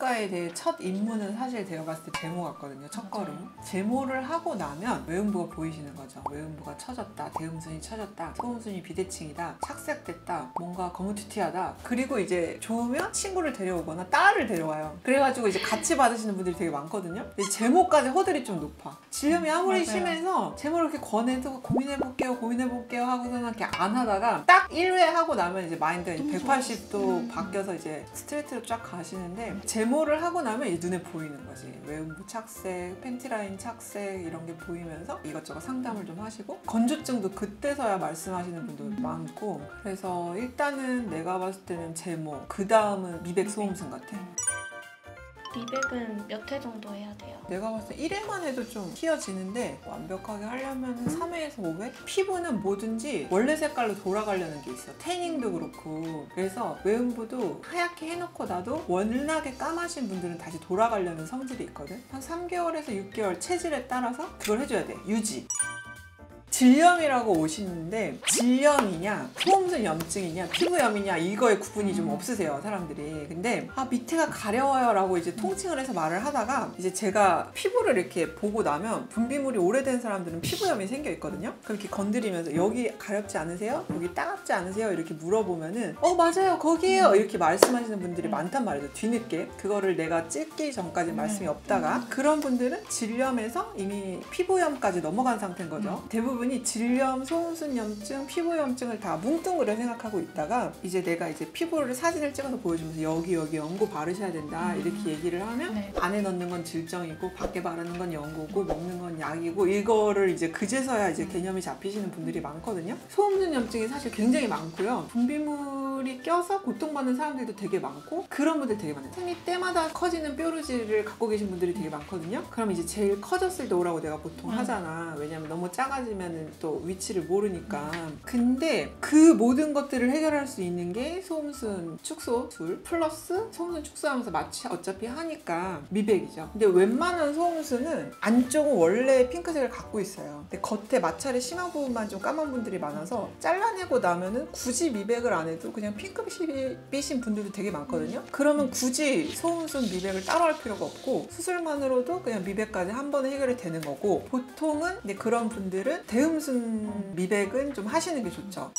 외음부과에 대해 첫 입문은 사실 제가 봤을 때 제모 같거든요. 첫걸음. 제모를 하고 나면 외음부가 보이시는 거죠. 외음부가 처졌다, 대음순이 처졌다, 소음순이 비대칭이다, 착색됐다, 뭔가 거무튀튀하다. 그리고 이제 좋으면 친구를 데려오거나 딸을 데려와요. 그래가지고 이제 같이 받으시는 분들이 되게 많거든요. 근데 제모까지 허들이 좀 높아. 질염이 아무리 심해서 제모를 이렇게 권해도 고민해볼게요 하고서는 이렇게 안 하다가 딱 1회 하고 나면 이제 마인드가 180도 바뀌어서 이제 스트레이트로 쫙 가시는데, 제모를 하고 나면 이제 눈에 보이는 거지. 외음부 착색, 팬티라인 착색 이런 게 보이면서 이것저것 상담을 좀 하시고, 건조증도 그때서야 말씀하시는 분도 많고. 그래서 일단은 내가 봤을 때는 제모, 그 다음은 미백 소음순 같아. 미백은 몇 회 정도 해야 돼요? 내가 봤을 때 1회만 해도 좀 튀어지는데 완벽하게 하려면 3회에서 5회? 피부는 뭐든지 원래 색깔로 돌아가려는 게 있어. 태닝도 그렇고. 그래서 외음부도 하얗게 해놓고 나도 워낙에 까마신 분들은 다시 돌아가려는 성질이 있거든. 한 3개월에서 6개월 체질에 따라서 그걸 해줘야 돼. 유지. 질염이라고 오시는데 질염이냐 소음순 염증이냐 피부염이냐 이거의 구분이 좀 없으세요, 사람들이. 근데 밑에가 가려워요 라고 이제 통칭을 해서 말을 하다가, 이제 제가 피부를 이렇게 보고 나면 분비물이 오래된 사람들은 피부염이 생겨 있거든요. 그럼 이렇게 건드리면서 여기 가렵지 않으세요? 여기 따갑지 않으세요? 이렇게 물어보면은 맞아요 거기에요 이렇게 말씀하시는 분들이 많단 말이죠. 뒤늦게 그거를 내가 찍기 전까지 말씀이 없다가, 그런 분들은 질염에서 이미 피부염까지 넘어간 상태인 거죠. 대부분이 질염, 소음순 염증, 피부염증을 다 뭉뚱그려 생각하고 있다가, 이제 내가 이제 피부를 사진을 찍어서 보여주면서 여기 연고 바르셔야 된다 이렇게 얘기를 하면, 네. 안에 넣는 건 질정이고 밖에 바르는 건 연고고 먹는 건 약이고, 이거를 이제 그제서야 이제 개념이 잡히시는 분들이 많거든요. 소음순 염증이 사실 굉장히 많고요. 분비물이 껴서 고통받는 사람들도 되게 많고, 그런 분들 되게 많아요. 생리 때마다 커지는 뾰루지를 갖고 계신 분들이 되게 많거든요. 그럼 이제 제일 커졌을 때 오라고 내가 보통 하잖아. 왜냐면 너무 작아지면 또 위치를 모르니까. 근데 그 모든 것들을 해결할 수 있는 게 소음순 축소술 플러스 소음순 축소하면서 마취 어차피 하니까 미백이죠. 근데 웬만한 소음순은 안쪽은 원래 핑크색을 갖고 있어요. 근데 겉에 마찰이 심한 부분만 좀 까만 분들이 많아서 잘라내고 나면은 굳이 미백을 안 해도 그냥 핑크빛인 분들도 되게 많거든요. 그러면 굳이 소음순 미백을 따로 할 필요가 없고 수술만으로도 그냥 미백까지 한 번에 해결이 되는 거고, 보통은 근데 그런 분들은 대음순 미백은 좀 하시는 게 좋죠.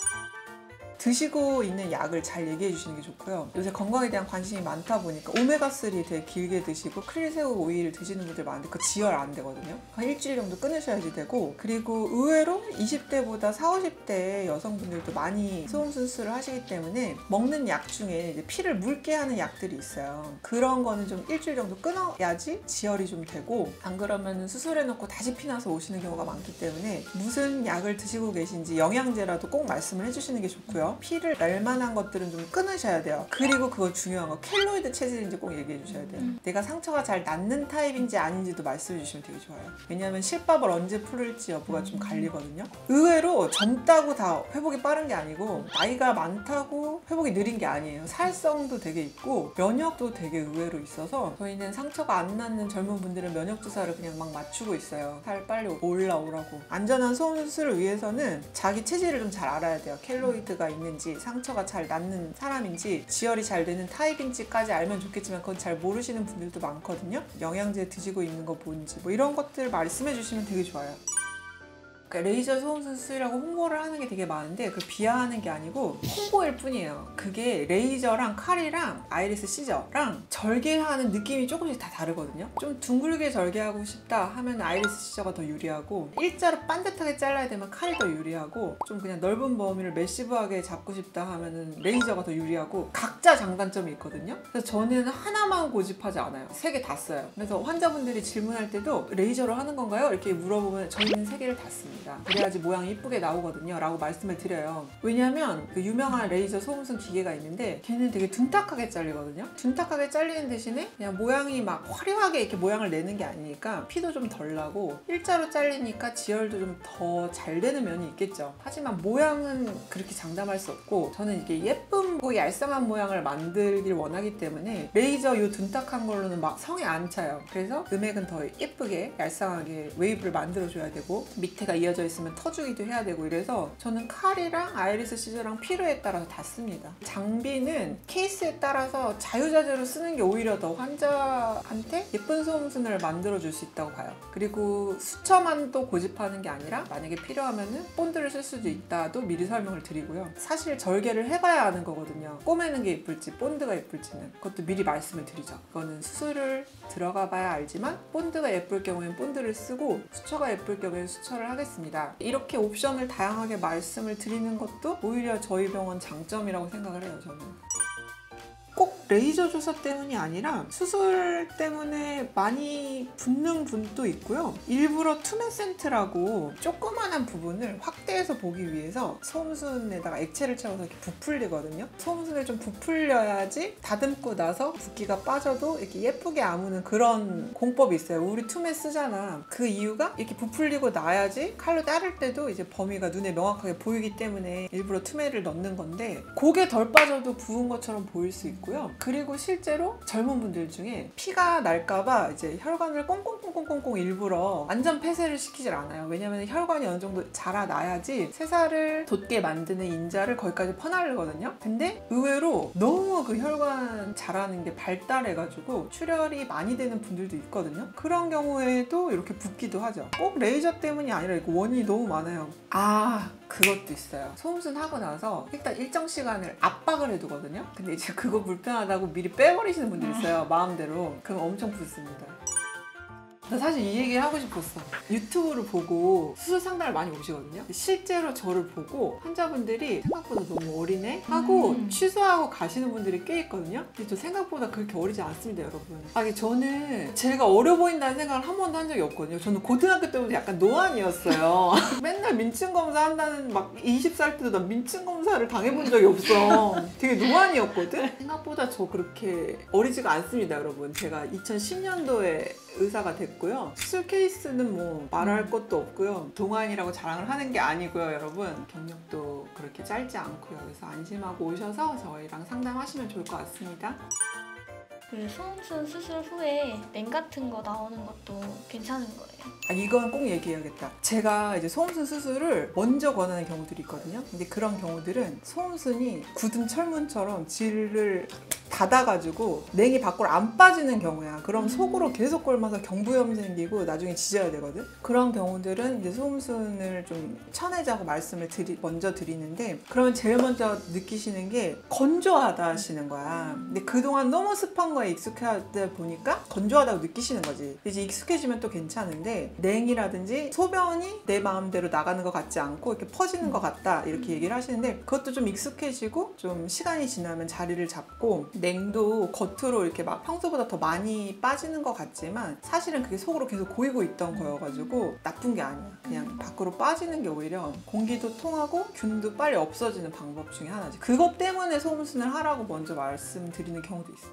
드시고 있는 약을 잘 얘기해 주시는 게 좋고요. 요새 건강에 대한 관심이 많다 보니까 오메가3 되게 길게 드시고 크릴새우 오일 드시는 분들 많은데 그거 지혈 안 되거든요. 한 일주일 정도 끊으셔야지 되고, 그리고 의외로 20대보다 40, 50대 여성분들도 많이 소음순 수술을 하시기 때문에 먹는 약 중에 이제 피를 묽게 하는 약들이 있어요. 그런 거는 좀 일주일 정도 끊어야지 지혈이 좀 되고, 안 그러면 수술해놓고 다시 피나서 오시는 경우가 많기 때문에 무슨 약을 드시고 계신지 영양제라도 꼭 말씀을 해주시는 게 좋고요. 피를 날 만한 것들은 좀 끊으셔야 돼요. 그리고 그거 중요한 거 켈로이드 체질인지 꼭 얘기해 주셔야 돼요. 내가 상처가 잘 낫는 타입인지 아닌지도 말씀해 주시면 되게 좋아요. 왜냐하면 실밥을 언제 풀을지 여부가 좀 갈리거든요. 의외로 젊다고 다 회복이 빠른 게 아니고 나이가 많다고 회복이 느린 게 아니에요. 살성도 되게 있고 면역도 되게 의외로 있어서, 저희는 상처가 안 낫는 젊은 분들은 면역 주사를 그냥 막 맞추고 있어요. 살 빨리 올라오라고. 안전한 소음 수술을 위해서는 자기 체질을 좀 잘 알아야 돼요. 켈로이드가 있는지, 상처가 잘 낫는 사람인지, 지혈이 잘 되는 타입인지까지 알면 좋겠지만 그건 잘 모르시는 분들도 많거든요. 영양제 드시고 있는 거 뭔지 뭐 이런 것들 말씀해 주시면 되게 좋아요. 레이저 소음순 수술이라고 홍보를 하는 게 되게 많은데 그걸 비하하는 게 아니고 홍보일 뿐이에요. 그게 레이저랑 칼이랑 아이리스 시저랑 절개하는 느낌이 조금씩 다 다르거든요. 좀 둥글게 절개하고 싶다 하면 아이리스 시저가 더 유리하고, 일자로 반듯하게 잘라야 되면 칼이 더 유리하고, 좀 그냥 넓은 범위를 매시브하게 잡고 싶다 하면은 레이저가 더 유리하고, 각자 장단점이 있거든요. 그래서 저는 하나만 고집하지 않아요. 3개 다 써요. 그래서 환자분들이 질문할 때도 레이저로 하는 건가요? 이렇게 물어보면 저희는 3개를 다 씁니다. 그래야지 모양이 이쁘게 나오거든요 라고 말씀을 드려요. 왜냐면 그 유명한 레이저 소음순 기계가 있는데 걔는 되게 둔탁하게 잘리거든요. 둔탁하게 잘리는 대신에 그냥 모양이 막 화려하게 이렇게 모양을 내는 게 아니니까 피도 좀 덜 나고, 일자로 잘리니까 지혈도 좀 더 잘 되는 면이 있겠죠. 하지만 모양은 그렇게 장담할 수 없고, 저는 이게 예쁘고 얄쌍한 모양을 만들길 원하기 때문에 레이저 요 둔탁한 걸로는 막 성에 안 차요. 그래서 음액은 더 예쁘게 얄쌍하게 웨이브를 만들어줘야 되고, 밑에가 이어져 말려져 있으면 터주기도 해야 되고 이래서 저는 칼이랑 아이리스 시저랑 필요에 따라서 다 씁니다. 장비는 케이스에 따라서 자유자재로 쓰는 게 오히려 더 환자한테 예쁜 소음순을 만들어줄 수 있다고 봐요. 그리고 수처만 또 고집하는 게 아니라 만약에 필요하면은 본드를 쓸 수도 있다도 미리 설명을 드리고요. 사실 절개를 해봐야 아는 거거든요. 꼬매는 게 예쁠지 본드가 예쁠지는. 그것도 미리 말씀을 드리죠. 이거는 수술을 들어가 봐야 알지만 본드가 예쁠 경우엔 본드를 쓰고 수처가 예쁠 경우엔 수처를 하겠습니다. 이렇게 옵션을 다양하게 말씀을 드리는 것도 오히려 저희 병원 장점이라고 생각을 해요. 저는. 꼭 레이저 주사 때문이 아니라 수술 때문에 많이 붓는 분도 있고요. 일부러 투메센트라고 조그만한 부분을 확대해서 보기 위해서 소음순에다가 액체를 채워서 이렇게 부풀리거든요. 소음순을 좀 부풀려야지 다듬고 나서 붓기가 빠져도 이렇게 예쁘게 아무는 그런 공법이 있어요. 우리 투메 쓰잖아. 그 이유가 이렇게 부풀리고 나야지 칼로 자를 때도 이제 범위가 눈에 명확하게 보이기 때문에 일부러 투메를 넣는 건데 그게 덜 빠져도 부은 것처럼 보일 수 있고 그리고 실제로 젊은 분들 중에 피가 날까봐 이제 혈관을 꽁꽁꽁꽁꽁꽁 일부러 완전 폐쇄를 시키질 않아요. 왜냐면 혈관이 어느 정도 자라나야지 새살을 돋게 만드는 인자를 거기까지 퍼나르거든요. 근데 의외로 너무 그 혈관 자라는 게 발달해가지고 출혈이 많이 되는 분들도 있거든요. 그런 경우에도 이렇게 붓기도 하죠. 꼭 레이저 때문이 아니라 이거 원인이 너무 많아요. 그것도 있어요. 소음순 하고 나서 일단 일정 시간을 압박을 해두거든요. 근데 이제 그거 불편하다고 미리 빼버리시는 분들이 있어요. 마음대로. 그럼 엄청 붓습니다. 나 사실 이 얘기를 하고 싶었어. 유튜브를 보고 수술 상담을 많이 오시거든요. 실제로 저를 보고 환자분들이 생각보다 너무 어리네 하고 취소하고 가시는 분들이 꽤 있거든요. 근데 저 생각보다 그렇게 어리지 않습니다, 여러분. 저는 제가 어려 보인다는 생각을 한 번도 한 적이 없거든요. 저는 고등학교 때부터 약간 노안이었어요. 맨날 민증 검사 한다는 막 20살 때도 나 민증 검사를 당해본 적이 없어. 되게 노안이었거든? 생각보다 저 그렇게 어리지가 않습니다, 여러분. 제가 2010년도에 의사가 됐고요. 수술 케이스는 뭐 말할 것도 없고요. 동안이라고 자랑을 하는 게 아니고요, 여러분. 경력도 그렇게 짧지 않고요. 그래서 안심하고 오셔서 저희랑 상담하시면 좋을 것 같습니다. 그 소음순 수술 후에 맹 같은 거 나오는 것도 괜찮은 거예요? 이건 꼭 얘기해야겠다. 제가 이제 소음순 수술을 먼저 권하는 경우들이 있거든요. 근데 그런 경우들은 소음순이 굳은 철문처럼 질을 닫아가지고 냉이 밖으로 안 빠지는 경우야. 그럼 속으로 계속 꼴면서 경부염 생기고 나중에 지져야 되거든. 그런 경우들은 이제 소음순을 좀 쳐내자고 말씀을 먼저 드리는데, 그러면 제일 먼저 느끼시는 게 건조하다 하시는 거야. 근데 그동안 너무 습한 거에 익숙하다 보니까 건조하다고 느끼시는 거지. 이제 익숙해지면 또 괜찮은데 냉이라든지 소변이 내 마음대로 나가는 것 같지 않고 이렇게 퍼지는 것 같다 이렇게 얘기를 하시는데, 그것도 좀 익숙해지고 좀 시간이 지나면 자리를 잡고 냉도 겉으로 이렇게 막 평소보다 더 많이 빠지는 것 같지만 사실은 그게 속으로 계속 고이고 있던 거여가지고 나쁜 게 아니야. 그냥 밖으로 빠지는 게 오히려 공기도 통하고 균도 빨리 없어지는 방법 중에 하나지. 그것 때문에 소음순을 하라고 먼저 말씀드리는 경우도 있어.